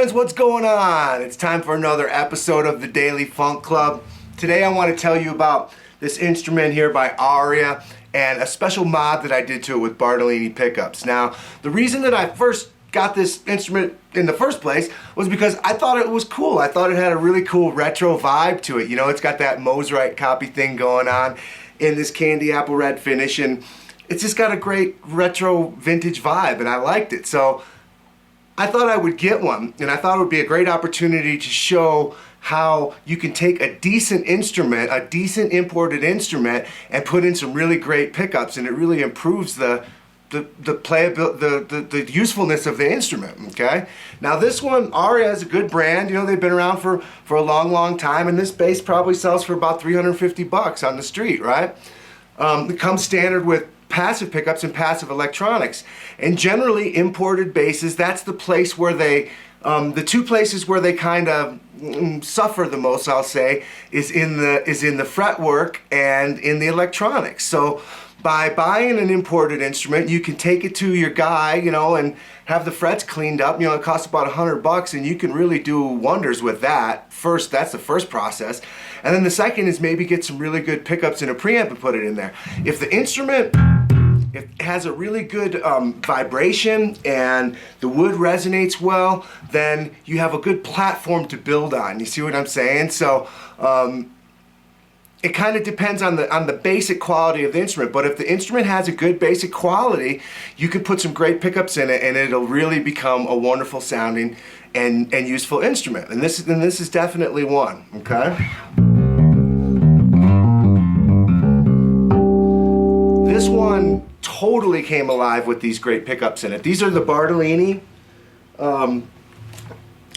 friends, what's going on? It's time for another episode of the Daily Funk Club. Today I want to tell you about this instrument here by Aria and a special mod that I did to it with Bartolini pickups. Now, the reason that I first got this instrument in the first place was because I thought it was cool. I thought it had a really cool retro vibe to it. You know, it's got that Mosrite copy thing going on in this candy apple red finish, and it's just got a great retro vintage vibe, and I liked it. So I thought I would get one, and I thought it would be a great opportunity to show how you can take a decent instrument, a decent imported instrument, and put in some really great pickups, and it really improves the playability, the usefulness of the instrument. Okay. Now this one, Aria, is a good brand. You know, they've been around for a long time, and this bass probably sells for about $350 on the street, right? It comes standard with passive pickups and passive electronics, and generally imported basses, that's the place where they the two places where they kind of suffer the most, I'll say, is in the fretwork and in the electronics. So by buying an imported instrument, you can take it to your guy, you know, and have the frets cleaned up. You know, it costs about $100, and you can really do wonders with that. First, that's the first process. And then the second is maybe get some really good pickups and a preamp and put it in there. If the instrument has a really good vibration and the wood resonates well, then you have a good platform to build on. You see what I'm saying? So it kind of depends on the basic quality of the instrument, but if the instrument has a good basic quality, you can put some great pickups in it, and it'll really become a wonderful sounding and useful instrument. And this is definitely one. Okay. This one totally came alive with these great pickups in it. These are the Bartolini.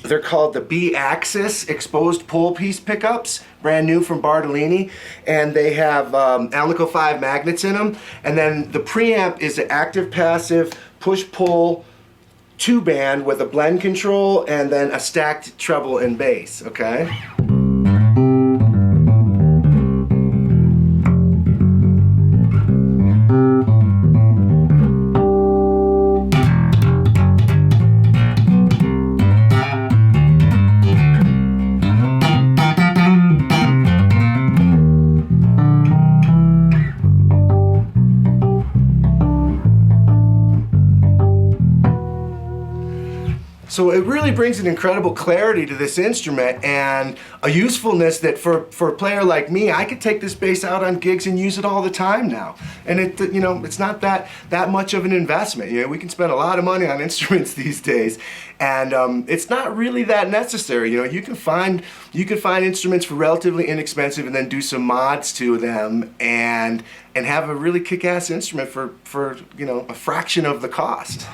They're called the B-Axis exposed pole piece pickups, brand new from Bartolini, and they have Alnico 5 magnets in them. And then the preamp is an active passive push-pull 2-band with a blend control and then a stacked treble and bass. Okay. So it really brings an incredible clarity to this instrument and a usefulness that for a player like me, I could take this bass out on gigs and use it all the time now. And it, you know, it's not that much of an investment. You know, we can spend a lot of money on instruments these days, and it's not really that necessary. You know, you can find instruments for relatively inexpensive and then do some mods to them and have a really kick-ass instrument for you know, a fraction of the cost.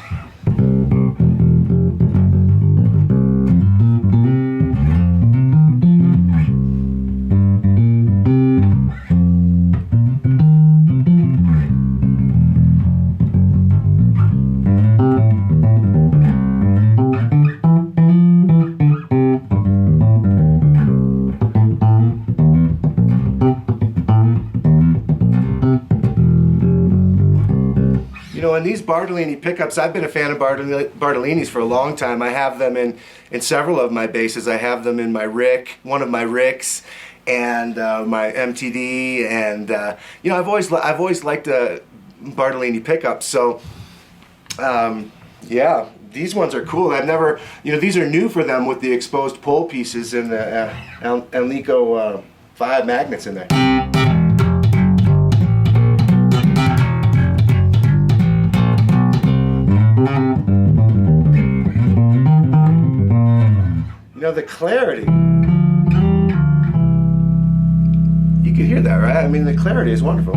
And these Bartolini pickups, I've been a fan of Bartolinis for a long time. I have them in several of my basses. I have them in my Rick, one of my Ricks, and my MTD, and you know, I've always liked Bartolini pickups. So yeah, these ones are cool. I've never, you know, these are new for them with the exposed pole pieces and the Alnico 5 magnets in there. You know, the clarity, you can hear that, right? I mean, the clarity is wonderful.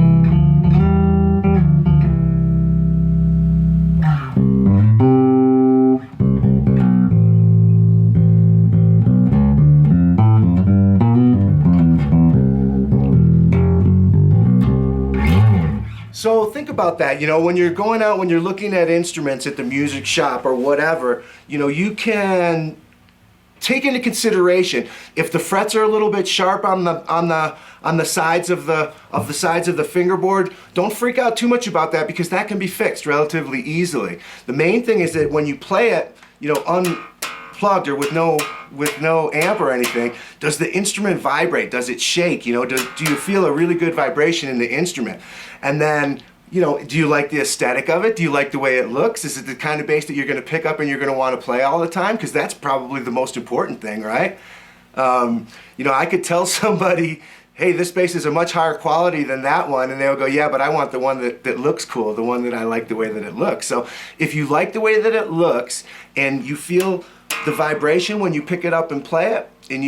So think about that, you know, when you're going out, when you're looking at instruments at the music shop or whatever, you know, you can take into consideration if the frets are a little bit sharp on the sides of the fingerboard. Don't freak out too much about that, because that can be fixed relatively easily. The main thing is that when you play it, you know, plugged or with no amp or anything, does the instrument vibrate? Does it shake? You know, do you feel a really good vibration in the instrument? And then, you know, do you like the aesthetic of it? Do you like the way it looks? Is it the kind of bass that you're going to pick up and you're going to want to play all the time? Because that's probably the most important thing, right? You know, I could tell somebody, hey, this bass is a much higher quality than that one, and they'll go, yeah, but I want the one that looks cool, the one that I like the way that it looks. So if you like the way that it looks and you feel the vibration when you pick it up and play it, and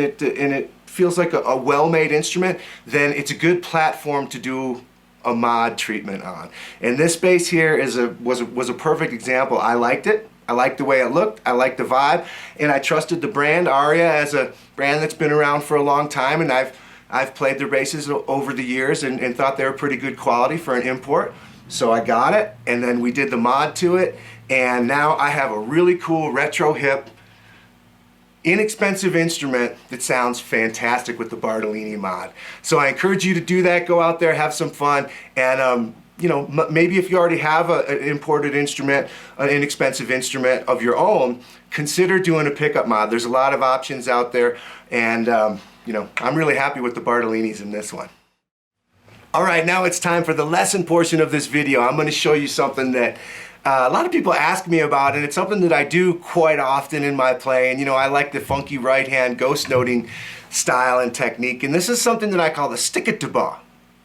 it feels like a well-made instrument, then it's a good platform to do a mod treatment on. And this bass here was a perfect example. I liked it. I liked the way it looked, I liked the vibe, and I trusted the brand, Aria, as a brand that's been around for a long time, and I've played their basses over the years and thought they were pretty good quality for an import. So I got it, and then we did the mod to it, and now I have a really cool retro hip, inexpensive instrument that sounds fantastic with the Bartolini mod. So I encourage you to do that, go out there, have some fun, and you know, maybe if you already have an imported instrument, an inexpensive instrument of your own, consider doing a pickup mod. There's a lot of options out there, and you know, I'm really happy with the Bartolinis in this one. All right, now it's time for the lesson portion of this video. I'm going to show you something that a lot of people ask me about, and it's something that I do quite often in my playing. You know, I like the funky right-hand ghost noting style and technique, and this is something that I call the stick-it-to-bow.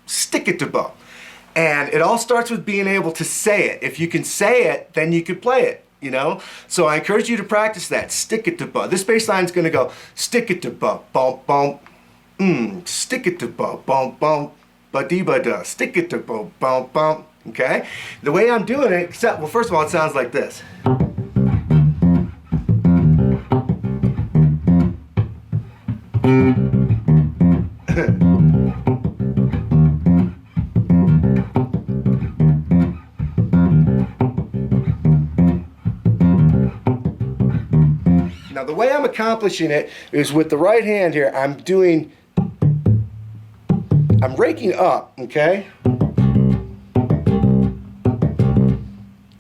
Stick-it-to-bow. And it all starts with being able to say it. If you can say it, then you can play it, you know? So I encourage you to practice that. Stick it to bow. This bass line is going to go stick it to bow, bump, bump. Stick it to bow, bump, bump. Ba-dee-ba-da. Stick it to bow, bump, bump. Okay? The way I'm doing it, well, first of all, it sounds like this. Now the way I'm accomplishing it is with the right hand here, I'm raking up, okay?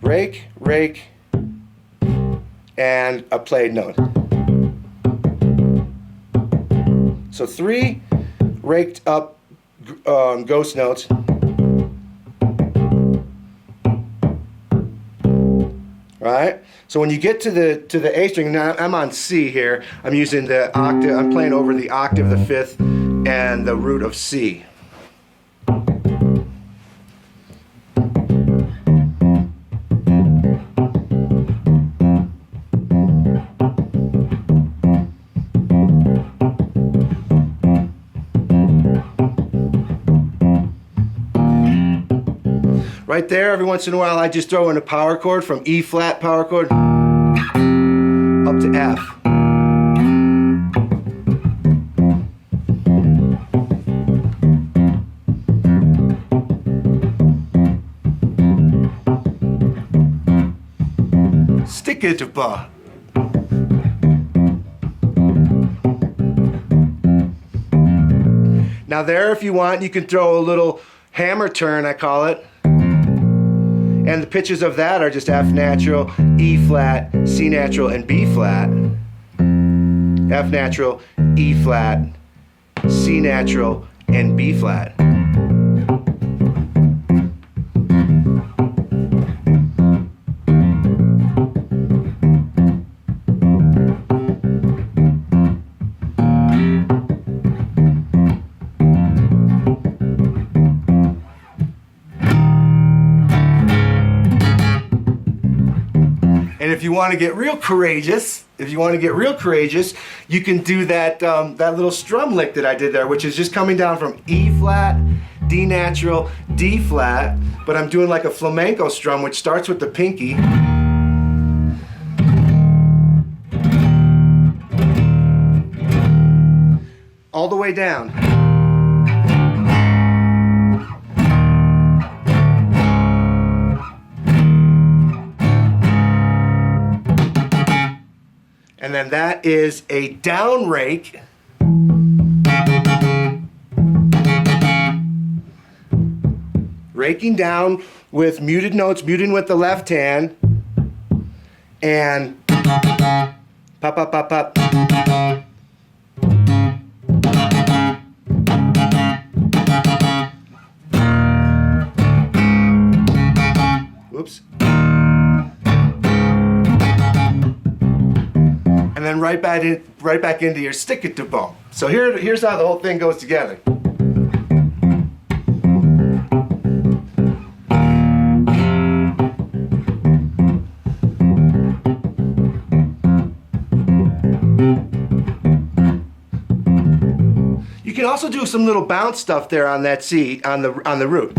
Rake, rake, and a played note. So 3 raked up ghost notes. Right? So when you get to the A string, now I'm on C here. I'm using the octave, I'm playing over the octave, the 5th, and the root of C. Right there, every once in a while I just throw in a power chord from E flat power chord up to F. Stick it to ba. Now there, if you want, you can throw a little hammer turn, I call it. And the pitches of that are just F natural, E flat, C natural, and B flat. F natural, E flat, C natural, and B flat. And if you want to get real courageous, you can do that that little strum lick that I did there, which is just coming down from E flat, D natural, D flat, but I'm doing like a flamenco strum, which starts with the pinky. All the way down. And then that is a down rake. Raking down with muted notes, muting with the left hand, and Pop, pop, pop, pop. Whoops. And then right back into your stick it to bone. So here's how the whole thing goes together. You can also do some little bounce stuff there on that C on the root.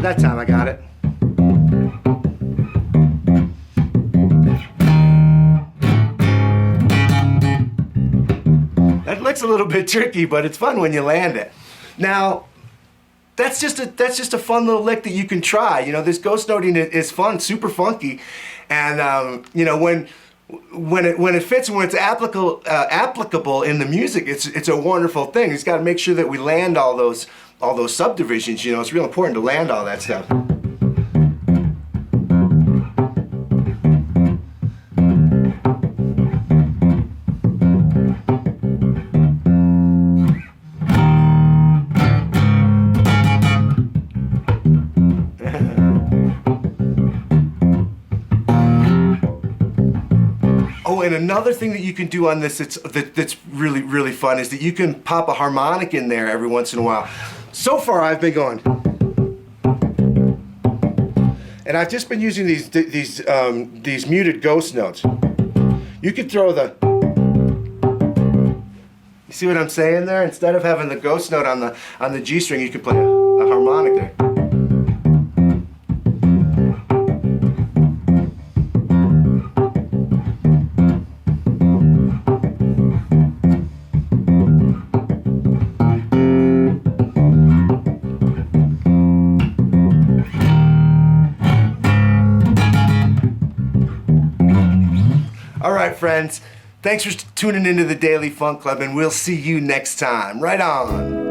That time I got it. That looks a little bit tricky, but it's fun when you land it. Now, that's just a fun little lick that you can try. You know, this ghost noting is fun, super funky, and you know, when it fits and when it's applicable in the music, it's a wonderful thing. It's got to make sure that we land all those subdivisions. You know, it's real important to land all that stuff. Oh, and another thing that you can do on this that's really, really fun is that you can pop a harmonic in there every once in a while. So far I've been going, and I've just been using these muted ghost notes. You could throw you see what I'm saying there? Instead of having the ghost note on the G string, you could play a harmonic there. All right, friends, thanks for tuning into the Daily Funk Club, and we'll see you next time. Right on.